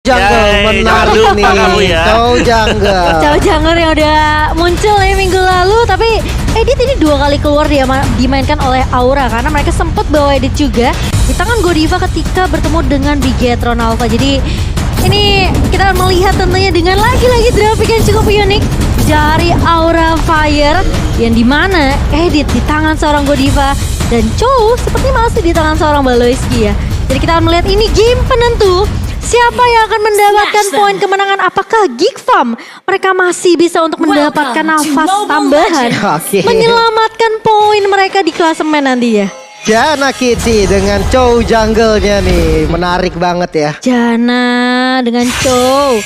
Jungle menarik nih, Chow Jungle. Chow Jungle yang udah muncul minggu lalu, tapi Edit ini 2 kali keluar dia dimainkan oleh Aura karena mereka sempat bawa Edit juga di tangan Godiva ketika bertemu dengan Bigetron Alpha. Jadi ini kita melihat tentunya dengan lagi-lagi grafik yang cukup unik dari Aura Fire yang dimana Edit di tangan seorang Godiva dan Chow seperti masih di tangan seorang Baloyski ya. Jadi kita akan melihat ini game penentu. Siapa yang akan mendapatkan poin kemenangan? Apakah Geek Farm? Mereka masih bisa untuk mendapatkan nafas tambahan. Menyelamatkan poin mereka di klasemen nantinya. Janna Kitty dengan Chow Jungle-nya nih. Menarik banget ya. Janna dengan Chow.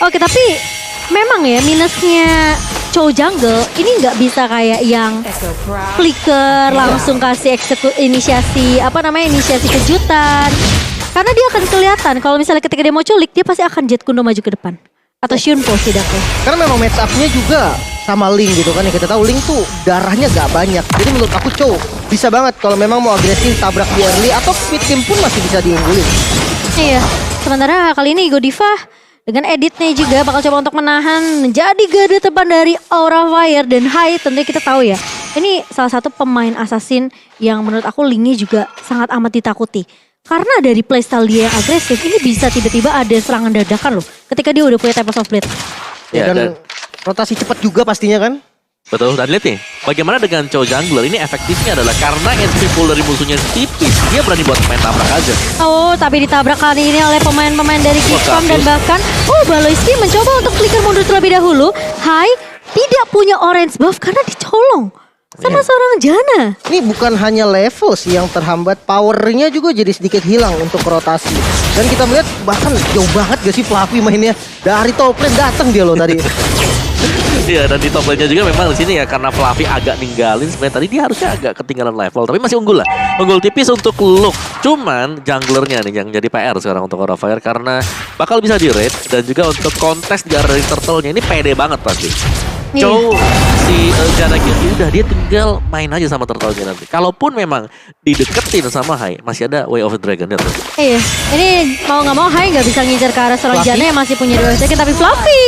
Oke, tapi memang ya minusnya Chow Jungle ini nggak bisa kayak yang flicker langsung kasih inisiasi kejutan. Karena dia akan kelihatan kalau misalnya ketika dia mau culik, dia pasti akan jet kundo maju ke depan. Atau Shunpo setidaknya. Karena memang match up-nya juga sama Link gitu kan. Yang kita tahu Link tuh darahnya gak banyak. Jadi menurut aku Chow bisa banget kalau memang mau agresif tabrak di early. Atau speed team pun masih bisa diunggulin. Iya, sementara kali ini Godiva dengan editnya juga bakal coba untuk menahan menjadi garda depan dari Aura Fire dan Hai. Tentunya kita tahu ya, ini salah satu pemain assassin yang menurut aku Lingnya juga sangat amat ditakuti. Karena dari playstyle dia yang agresif, ini bisa tiba-tiba ada serangan dadakan loh. Ketika dia udah punya Tempest of Blade. Ya, dan rotasi cepat juga pastinya kan. Betul, dan lihat nih, bagaimana dengan Chow Jungler ini efektifnya adalah karena HP pool dari musuhnya tipis. Dia berani buat main tabrak aja. Oh, tapi ditabrak kali ini oleh pemain-pemain dari Geek Farm dan bahkan Baloyski mencoba untuk flicker mundur terlebih dahulu. Hai tidak punya orange buff karena dicolong sama seorang Janna. Ini bukan hanya level sih yang terhambat, powernya juga jadi sedikit hilang untuk rotasi. Dan kita melihat bahkan jauh banget gak sih Fluffy mainnya. Dari top lane datang dia loh tadi. Iya, dan di top lane-nya juga memang di sini ya karena Fluffy agak ninggalin sebenarnya tadi dia harusnya agak ketinggalan level, tapi masih unggul lah. Unggul tipis untuk Luke. Cuman junglernya nih yang jadi PR sekarang untuk Aura Fire karena bakal bisa di-raid dan juga untuk kontes di area turtle-nya ini pede banget pasti. Chow si Janna Kitty udah dia tinggal main aja sama turtle-nya nanti. Kalaupun memang dideketin sama Hai, masih ada Way of the Dragon ya. Iya, ini mau nggak mau Hai nggak bisa ngincar ke arah seorang Janna yang masih punya 2 second, tapi Fluffy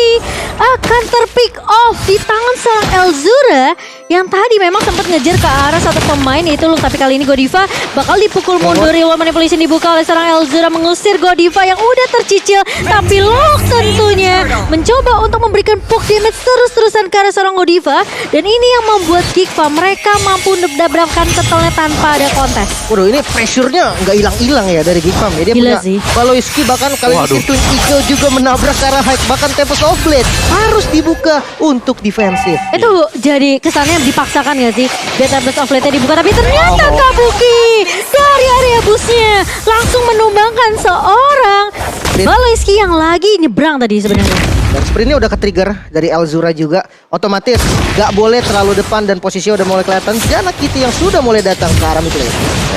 akan terpick off di tangan seorang Elzura yang tadi memang sempat ngejar ke arah satu pemain yaitu Luke, tapi kali ini Godiva bakal dipukul mundur. Real manipulation dibuka oleh seorang Elzura mengusir Godiva yang udah tercicil, tapi Luke tentunya mencoba untuk memberikan poke damage terus-terusan ke arah seorang Godiva dan ini yang membuat Geek Farm mereka mampu mendabrakkan turtle-nya tanpa ada kontes. Waduh, ini pressure-nya nggak hilang-hilang ya dari Geek Farm ya. Dia Gila punya sih. Baloyski bahkan kali ini Twin Eagle juga menabrak ke arah Hyde, bahkan Tempest of Blade harus dibuka untuk defensif. Itu jadi kesannya dipaksakan gak sih? Tempest of Blade-nya dibuka tapi ternyata Kabuki dari area busnya langsung menumbangkan seorang Baloyski yang lagi nyebrang tadi sebenarnya. Dan sprintnya udah ke-trigger dari Elzura juga. Otomatis gak boleh terlalu depan dan posisinya udah mulai kelihatan. Janna Kitty yang sudah mulai datang ke arah mid lane.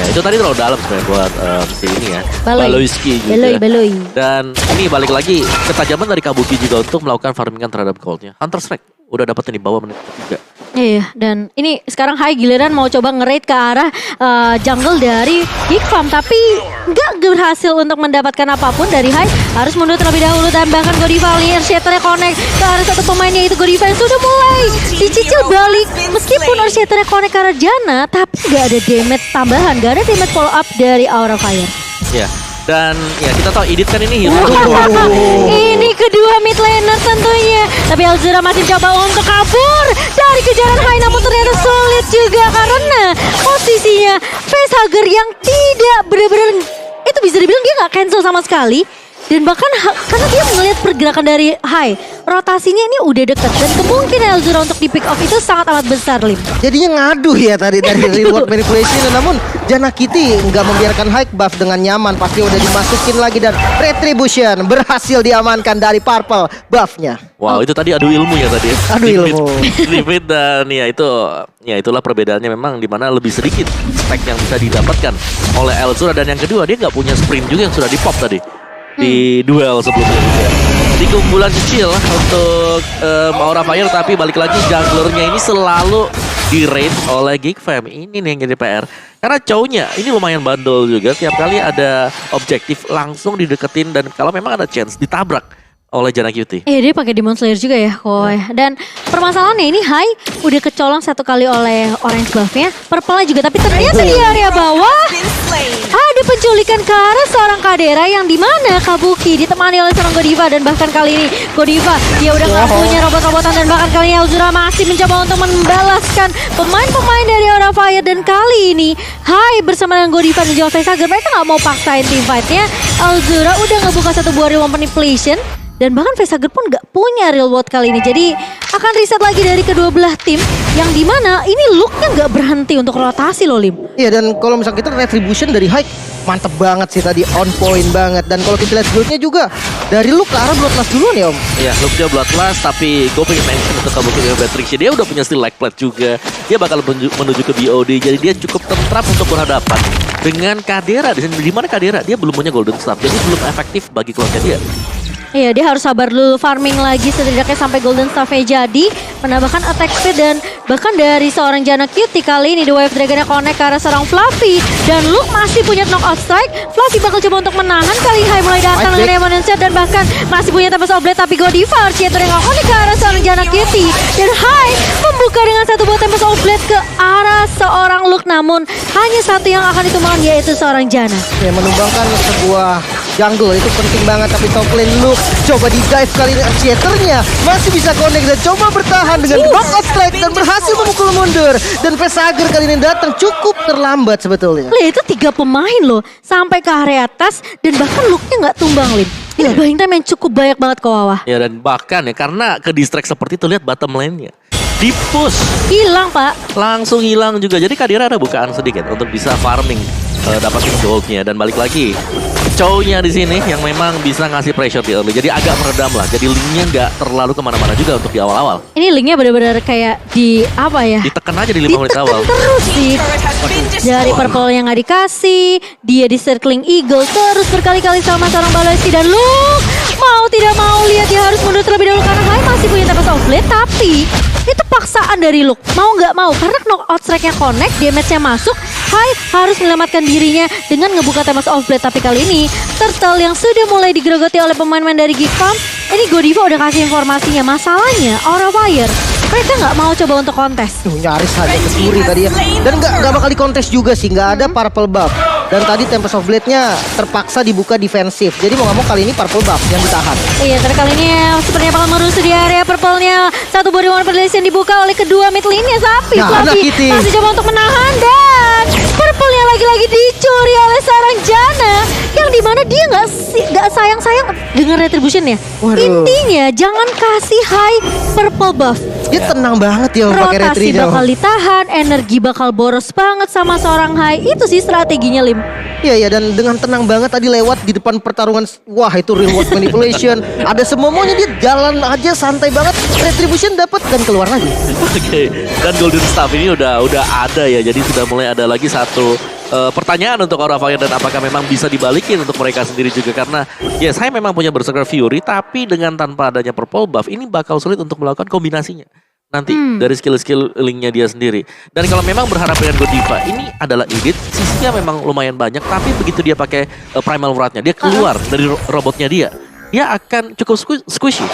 Itu tadi terlalu dalam sebenarnya buat si ini ya. Baloyski juga. Baloy. Dan ini balik lagi ketajaman dari Kabuki juga untuk melakukan farmingan terhadap goldnya. Hunter Strike udah dapetin di bawah menit ketiga. Iya, dan ini sekarang Hai giliran mau coba nge-raid ke arah jungle dari Geek Farm, tapi nggak berhasil untuk mendapatkan apapun dari Hai. Harus mundur terlebih dahulu dan bahkan Godiva lihat Shatternya connect ke arah satu pemainnya yaitu Godiva yang sudah mulai dicicil balik. Meskipun Shatternya connect ke arah Janna, tapi nggak ada damage tambahan, nggak ada damage follow up dari Aura Fire. Ya. Dan ya kita tahu Edit kan ini hero. Ini kedua mid laner tentunya. Tapi Elzura masih coba untuk kabur dari kejaran Hai, namun ternyata sulit juga karena posisinya facehugger yang tidak benar-benar itu bisa dibilang dia nggak cancel sama sekali. Dan bahkan karena dia melihat pergerakan dari Hai, rotasinya ini udah dekat dan kemungkinan Elzura untuk di pick off itu sangat amat besar, Lim. Jadinya ngadu ya tadi dari reward manipulation. Namun Janna Kitty nggak membiarkan high buff dengan nyaman. Pasti udah dimasukin lagi dan retribution berhasil diamankan dari purple buffnya. Wow, itu tadi adu ilmu ya tadi. Adu ilmu. Limit dan ya itulah perbedaannya memang di mana lebih sedikit stack yang bisa didapatkan oleh Elzura dan yang kedua dia nggak punya sprint juga yang sudah di pop tadi. Di duel sebelumnya juga. Jadi keunggulan kecil untuk Aura Fire, tapi balik lagi junglernya ini selalu di raid oleh Geek Fam. Ini nih yang jadi PR. Karena cowoknya ini lumayan bandel juga. Tiap kali ada objektif langsung dideketin dan kalau memang ada chance ditabrak oleh Janna Cutie. Iya dia pakai Demon Slayer juga ya Koi. Dan permasalahannya ini Hai udah kecolong satu kali oleh Orange buff-nya. Purple juga tapi ternyata di area bawah ada penculikan ke arah seorang Kadera yang dimana Kabuki ditemani oleh seorang Godiva dan bahkan kali ini Godiva dia udah gak punya robot-robotan dan bahkan kali ini Elzura masih mencoba untuk membalaskan pemain-pemain dari Aura Fire dan kali ini Hai bersama dengan Godiva dan juga Facehager mereka gak mau paksain team fight-nya. Elzura udah ngebuka satu buah real manipulation. Dan bahkan Facehager pun gak punya real world kali ini. Jadi akan reset lagi dari kedua belah tim. Yang dimana ini looknya gak berhenti untuk rotasi loh Lim. Iya dan kalau misalnya kita retribution dari Hike mantep banget sih tadi, on point banget. Dan kalau kita lihat build-nya juga dari look ke arah Bloodlust duluan ya Om. Iya, looknya Bloodlust, tapi gue pengen mention untuk Kabuki dengan Patricia. Dia udah punya skill like plat juga. Dia bakal menuju ke BOD, jadi dia cukup tentram untuk berhadapan dengan Kadera. Di mana Kadera? Dia belum punya Golden Staff, jadi belum efektif bagi keluarga dia. Iya dia harus sabar dulu farming lagi setidaknya sampai Golden Staff-nya jadi. Menambahkan attack speed dan bahkan dari seorang Janna Cutie kali ini The Wave Dragon-nya connect ke arah seorang Fluffy. Dan Luke masih punya knockout strike. Fluffy bakal coba untuk menahan kali Hai mulai datang dengan Demon Set dan bahkan masih punya Tempest of Blade. Tapi Godiva Archietor yang connect ke arah seorang Janna Cutie. Dan Hai membuka dengan satu buah Tempest of Blade ke arah seorang Luke. Namun hanya satu yang akan ditumbangkan yaitu seorang Janna. Ya menumbangkan sebuah jungle itu penting banget. Tapi top lane Luke coba di dive kali ini Archietornya masih bisa connect dan coba bertahan dengan knockout strike dan berhasil memukul mundur. Dan Facehager kali ini datang cukup terlambat sebetulnya. Itu 3 pemain loh sampai ke area atas dan bahkan looknya nggak tumbang Lim. Ini buying time yang cukup banyak banget ke bawah. Ya dan bahkan ya karena ke distract seperti itu lihat bottom lane-nya. Di push Hilang Pak. langsung hilang juga. Jadi Kadera ada bukaan sedikit untuk bisa farming dapatin goldnya dan balik lagi. Cowoknya di sini yang memang bisa ngasih pressure di early. Jadi agak meredam lah. Jadi linknya nggak terlalu kemana-mana juga untuk di awal-awal. Ini linknya benar-benar kayak di apa ya? Ditekan aja di 5 menit awal. Terus sih. Dari purple yang nggak dikasih, dia di circling eagle terus berkali-kali sama seorang Balesti dan Luke mau tidak mau lihat dia harus mundur terlebih dahulu karena Hai masih punya Tempest of Blade tapi itu paksaan dari Luke mau nggak mau karena knockout strike-nya connect, damage-nya masuk. Hai harus menyelamatkan dirinya dengan ngebuka Tempest of Blade tapi kali ini Turtle yang sudah mulai digerogoti oleh pemain-pemain dari Geek Farm. Ini Godiva udah kasih informasinya. Masalahnya Aura Fire mereka nggak mau coba untuk kontes. Nyaris saja kesuri tadi ya. Dan nggak bakal dikontes juga sih. Nggak ada purple buff. Dan tadi Tempest of Blade-nya terpaksa dibuka defensif. Jadi mau nggak mau kali ini purple buff yang ditahan. Iya, tapi kali ini sepertinya bakal merusuh di area purple-nya. Satu body one yang dibuka oleh kedua mid lane-nya. Tapi Fluffy masih coba untuk menahan dan purple-nya lagi-lagi dicuri oleh seorang Janna. Yang dimana dia nggak sayang-sayang dengan retribution ya. Waduh. Intinya jangan kasih high purple buff. Dia tenang banget ya pakai Rotasi retri-nya. bakal ditahan, energi bakal boros banget sama seorang high. Itu sih strateginya Lim. Iya dan dengan tenang banget tadi lewat di depan pertarungan. Wah itu real world manipulation. Ada semuanya dia jalan aja santai banget. Retribution dapat dan keluar lagi. Oke. Dan Golden Staff ini udah ada ya. Jadi sudah mulai ada lagi satu pertanyaan untuk Aura Fire dan apakah memang bisa dibalikin untuk mereka sendiri juga karena ya saya memang punya Berserker Fury tapi dengan tanpa adanya purple buff ini bakal sulit untuk melakukan kombinasinya nanti dari skill-skill linknya dia sendiri. Dan kalau memang berharap dengan Godiva ini adalah edit, sisinya memang lumayan banyak tapi begitu dia pakai Primal Wrath-nya dia keluar dari robotnya dia akan cukup squishy.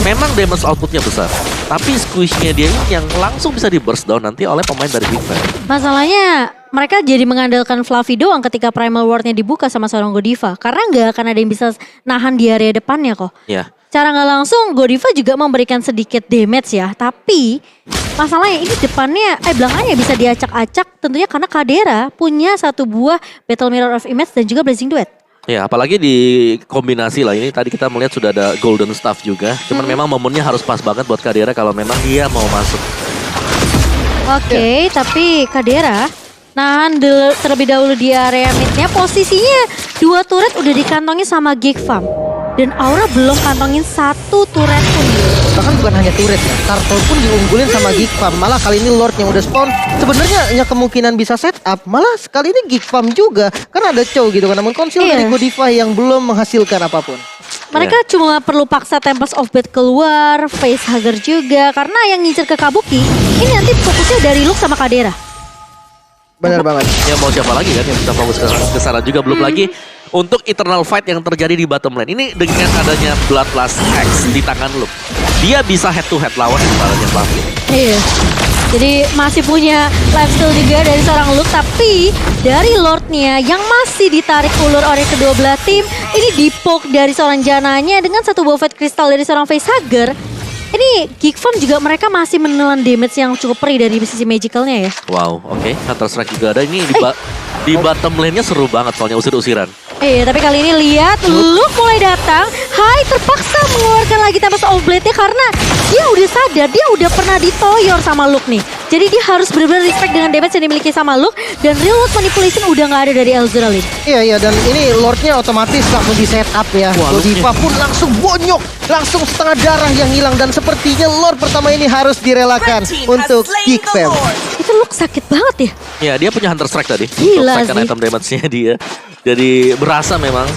Memang damage outputnya besar, tapi squishnya dia ini yang langsung bisa di burst down nanti oleh pemain dari Big Fan. Masalahnya mereka jadi mengandalkan Fluffy doang ketika Primal Ward-nya dibuka sama seorang Godiva. Karena nggak akan ada yang bisa nahan di area depannya kok. Iya. Cara nggak langsung Godiva juga memberikan sedikit damage ya. Tapi masalahnya ini depannya, belakangnya bisa diacak-acak tentunya karena Kadera punya satu buah Battle Mirror of Image dan juga Blazing Duet. Ya apalagi di kombinasi lah ini tadi kita melihat sudah ada Golden Staff juga. Cuman memang momennya harus pas banget buat Kadera kalau memang dia mau masuk. Oke, tapi Kadera nahan terlebih dahulu di area midnya. Posisinya 2 turret udah dikantongi sama Geek Farm. Dan Aura belum kantongin 1 turret pun. Bahkan bukan hanya turret ya, Turtle pun diunggulin sama Geek Farm. Malah kali ini Lord yang udah spawn sebenarnya hanya kemungkinan bisa set up. Malah kali ini Geek Farm juga karena ada Chow gitu kan. Namun konsil dari Godiva yang belum menghasilkan apapun. Mereka cuma perlu paksa Tempest of Fate keluar, Facehugger juga. Karena yang ngincer ke Kabuki, ini nanti fokusnya dari Luke sama Kadera. Benar banget. Ya mau siapa lagi kan yang bisa fokus ke sana juga. Belum lagi untuk eternal fight yang terjadi di bottom lane. Ini dengan adanya Bloodlust X di tangan Luke, dia bisa head to head lawan sebenarnya Fluffy. Iya. Jadi masih punya lifesteal juga dari seorang Luke. Tapi dari Lordnya yang masih ditarik ulur oleh kedua belah tim. Ini dipoke dari seorang Jananya dengan satu buah Fate Crystal dari seorang Facehugger. Ini Geek Farm juga mereka masih menelan damage yang cukup perih dari sisi magicalnya ya. Wow, oke. Counter Strike juga ada. Ini di bottom lane-nya seru banget soalnya usir-usiran. Iya, tapi kali ini lihat Luke mulai datang. Hai, terpaksa mengeluarkan lagi Tempest of Blade-nya karena dia udah sadar, dia udah pernah ditoyor sama Luke nih. Jadi dia harus benar-benar respect dengan damage yang dimiliki sama Luke. Dan real world manipulation udah gak ada dari Elzeralin. Iya, dan ini Lordnya otomatis langsung di setup ya. Godiva pun langsung bonyok, langsung setengah darah yang hilang. Dan sepertinya Lord pertama ini harus direlakan untuk Geek Fam. Itu Luke sakit banget ya. Ya, dia punya Hunter Strike tadi. Gila untuk second sih. item damage-nya dia. Jadi berasa memang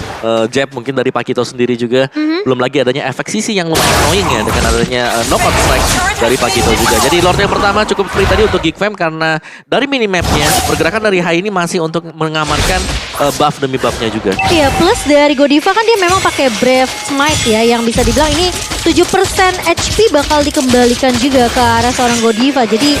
jab mungkin dari Pakito sendiri juga. Belum lagi adanya efek sisi yang lumayan annoying ya dengan adanya knockout strike dari Pakito juga. Jadi Lord yang pertama cukup free tadi untuk Geek Fam karena dari minimapnya pergerakan dari Hai ini masih untuk mengamankan buff demi buffnya juga. Iya, plus dari Godiva kan dia memang pakai Brave Smite ya, yang bisa dibilang ini 7% HP bakal dikembalikan juga ke arah seorang Godiva. Jadi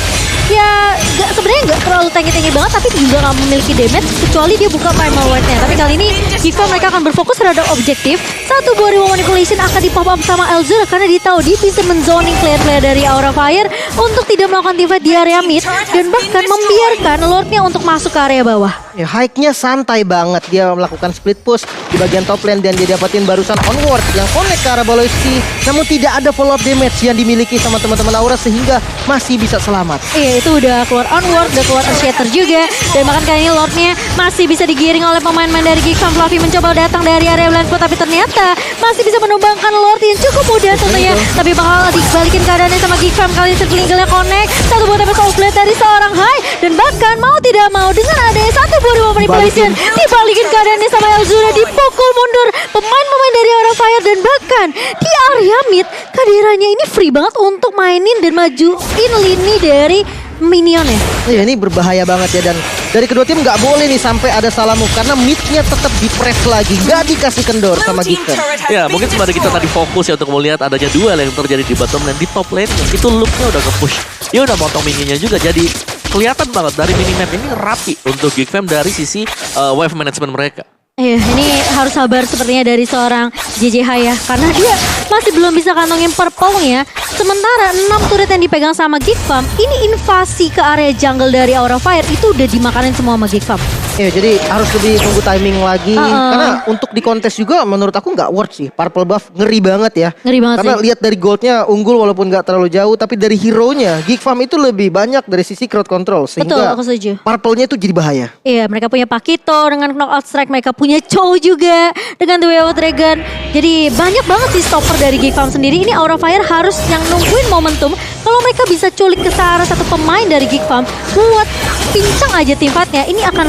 ya sebenarnya nggak terlalu tinggi-tinggi banget, tapi juga nggak memiliki damage kecuali dia buka primal ward-nya. Tapi kali ini Geekfam mereka akan berfokus terhadap objektif. Satu buah Reward Manipulation akan di-pop up sama Elzura karena dia tahu dia bisa menzoning player-player dari Aura Fire untuk tidak melakukan teamfight di area mid dan bahkan membiarkan Lordnya untuk masuk ke area bawah. Ya, hike-nya santai banget. Dia melakukan split push di bagian top lane dan dia dapatin barusan onward yang connect ke arah Baloiski. Namun tidak ada follow up damage yang dimiliki sama teman-teman Aura sehingga masih bisa selamat. Iya, itu udah keluar onward, udah keluar shatter juga. Dan bahkan kali ini Lordnya masih bisa digiring oleh pemain-pemain dari Geekfam. Fluffy mencoba datang dari area blind spot tapi ternyata masih bisa menumbangkan Lord yang cukup mudah tentunya. Tapi bakal dibalikin keadaannya sama Geekfam. Kali ini Circling connect. Satu buah Tempest of Blade dari seorang Hai. Dan bahkan mau tidak mau dengan adanya satu buah Reward Manipulation dibalikin keadaannya sama Elzura, dipukul mundur pemain-pemain dari Aura Fire. Dan bahkan di area mid Kaderanya ini free banget untuk mainin dan majuin lini dari minionnya. Ya, ini berbahaya banget ya, dan dari kedua tim nggak boleh nih sampai ada salah move karena mid-nya tetap di-press lagi, nggak dikasih kendor sama Geekfam. Ya mungkin sembari kita tadi fokus ya untuk melihat adanya duel yang terjadi di bottom lane. Di top lane itu Luke-nya udah nge-push, dia udah motong minionnya juga. Jadi kelihatan banget dari minimap ini rapi untuk Geekfam dari sisi wave management mereka. Iya, ini harus sabar sepertinya dari seorang JJH ya. Karena dia masih belum bisa kantongin purple-nya. Sementara 6 turret yang dipegang sama Geekfam, ini invasi ke area jungle dari Aura Fire itu udah dimakanin semua sama Geekfam. Ya, jadi harus lebih tunggu timing lagi. Karena untuk di kontes juga menurut aku nggak worth sih. Purple buff ngeri banget ya. Ngeri banget Karena sih. lihat dari goldnya unggul walaupun nggak terlalu jauh. Tapi dari hero-nya Geekfam itu lebih banyak dari sisi crowd control. Betul, Sehingga aku setuju. purple-nya itu jadi bahaya. Iya, mereka punya Pakito dengan knockout strike, mereka punya Chow juga dengan The Way of Dragon. Jadi banyak banget sih stopper dari Geekfam sendiri. Ini Aura Fire harus yang nungguin momentum. Kalau mereka bisa culik ke arah satu pemain dari Geekfam buat pincang aja tim fightnya, ini akan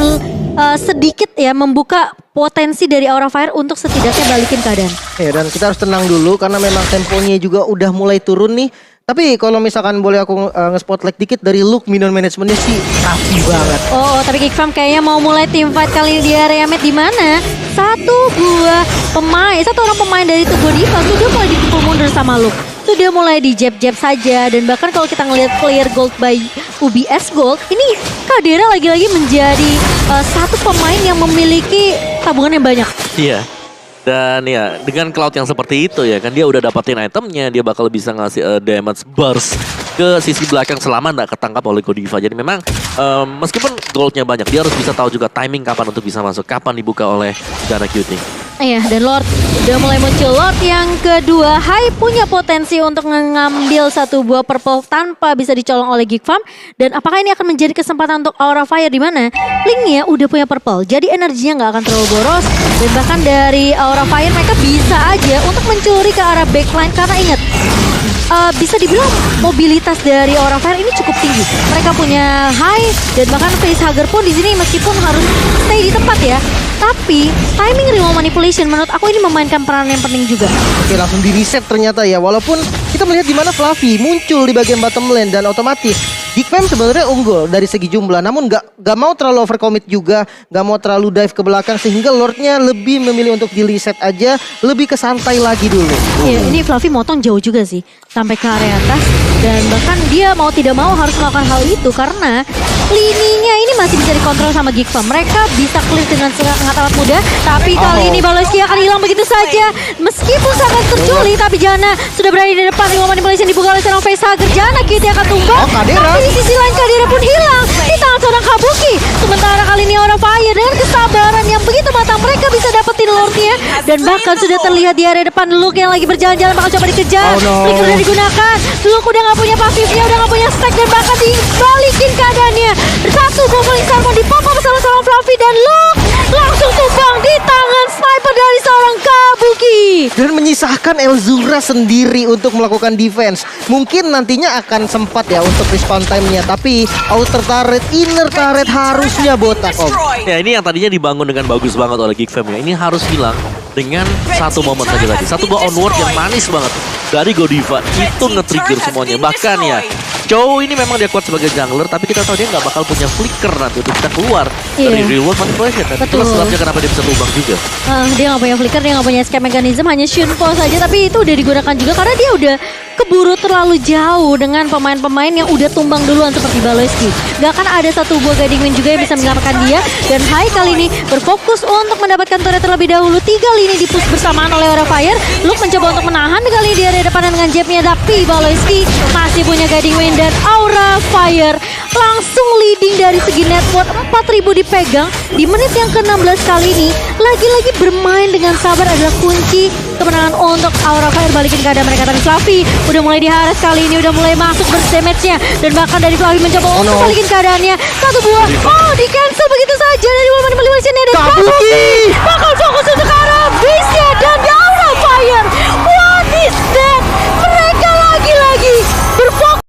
sedikit ya membuka potensi dari Aura Fire untuk setidaknya balikin keadaan. Ya, dan kita harus tenang dulu karena memang temponya juga udah mulai turun nih. Tapi kalau misalkan boleh aku nge-spotlight dikit dari Luke minion managementnya sih rapi banget. Oh, tapi Geekfam kayaknya mau mulai tim fight kali ini di area mid, di mana satu orang pemain dari tubuh Diva sudah mulai dipukul mundur sama Luke. Sudah mulai di jab-jab saja, dan bahkan kalau kita ngelihat clear gold by UBS Gold, ini Kadera lagi-lagi menjadi satu pemain yang memiliki tabungan yang banyak. Iya. Dan ya dengan cloud yang seperti itu ya kan, dia udah dapetin itemnya, dia bakal bisa ngasih damage burst ke sisi belakang selama nggak ketangkap oleh Godiva. Jadi memang meskipun goldnya banyak, dia harus bisa tahu juga timing kapan untuk bisa masuk, kapan dibuka oleh Jana Cutie. Iya, dan Lord udah mulai muncul. Lord yang kedua, Hai punya potensi untuk mengambil satu buah purple tanpa bisa dicolong oleh Geekfam. Dan apakah ini akan menjadi kesempatan untuk Aura Fire, di mana Link-nya udah punya purple, jadi energinya nggak akan terlalu boros. Dan bahkan dari Aura Fire mereka bisa aja untuk mencuri ke arah backline karena ingat, bisa dibilang mobilitas dari Aura Fire ini cukup tinggi. Mereka punya Hai dan bahkan Facehugger pun di sini meskipun harus stay di tempat ya, tapi timing remote Manipulation menurut aku ini memainkan peran yang penting juga. Oke, langsung di reset ternyata ya. Walaupun kita melihat di mana Fluffy muncul di bagian bottom lane dan otomatis Geek Fam sebenarnya unggul dari segi jumlah, namun nggak mau terlalu overcommit juga, nggak mau terlalu dive ke belakang sehingga Lordnya lebih memilih untuk di reset aja, lebih ke santai lagi dulu. Iya, ini Fluffy motong jauh juga sih sampai ke area atas dan bahkan dia mau tidak mau harus melakukan hal itu karena lininya ini masih bisa dikontrol sama Geek Fam. Mereka bisa clear dengan sangat amat mudah, tapi kali ini Baloski akan hilang begitu saja. Meskipun sangat terculik, tapi Jana sudah berada di depan. Lima manipulation dibuka oleh seorang Facehager. Jana Kitty akan tumbang. Oh, Kadera. Tapi di sisi lain Kadera pun hilang di tangan seorang Kabuki. Sementara kali ini Aura Fire dengan kesabaran yang begitu matang mereka bisa dapetin Lordnya dan bahkan sudah terlihat di area depan Luke yang lagi berjalan-jalan bakal coba dikejar. Oh, no. Flicker udah digunakan. Luke udah gak punya pasifnya, udah gak punya stack dan bahkan dibalikin keadaannya. Satu Goblin Sarmon dipompa bersama seorang Fluffy dan Luke langsung tumbang di tangan sniper dari seorang Kabuki. Dan menyisahkan Elzura sendiri untuk melakukan defense. Mungkin nantinya akan sempat ya untuk respawn time-nya, tapi outer turret, inner turret harusnya botak om. Ya ini yang tadinya dibangun dengan bagus banget oleh Geek Fam ya. Ini harus hilang dengan satu momen saja tadi. Satu buah onward yang manis banget dari Godiva. Itu nge-trigger semuanya. Bahkan ya, Chow ini memang dia kuat sebagai jungler, tapi kita tahu dia nggak bakal punya flicker nanti untuk kita keluar dari real world manipulation. Dan itulah sebabnya kenapa dia bisa tumbang juga. Dia nggak punya flicker, dia nggak punya escape mechanism, hanya Shunpo saja. Tapi itu udah digunakan juga karena dia udah keburu terlalu jauh dengan pemain-pemain yang udah tumbang duluan seperti Baloski. Gak akan ada satu buah guiding wind juga yang bisa menyelamatkan dia. Dan Hai kali ini berfokus untuk mendapatkan turret terlebih dahulu. 3 lini dipush bersamaan oleh Aura Fire. Luke mencoba untuk menahan kali ini di area depan dengan jabnya, tapi Baloski masih punya guiding wind dan Aura Fire langsung leading dari segi network. 4.000 dipegang di menit yang ke-16 kali ini. Lagi-lagi bermain dengan sabar adalah kunci kemenangan untuk Aura Fire. Balikin keadaan mereka, tapi Fluffy udah mulai diharas kali ini, udah mulai masuk burst damage-nya. Dan bahkan dari Fluffy mencoba untuk balikin keadaannya. Satu buah, di cancel begitu saja dari Woman Manipulation-nya. Dan Kabuki bakal fokus untuk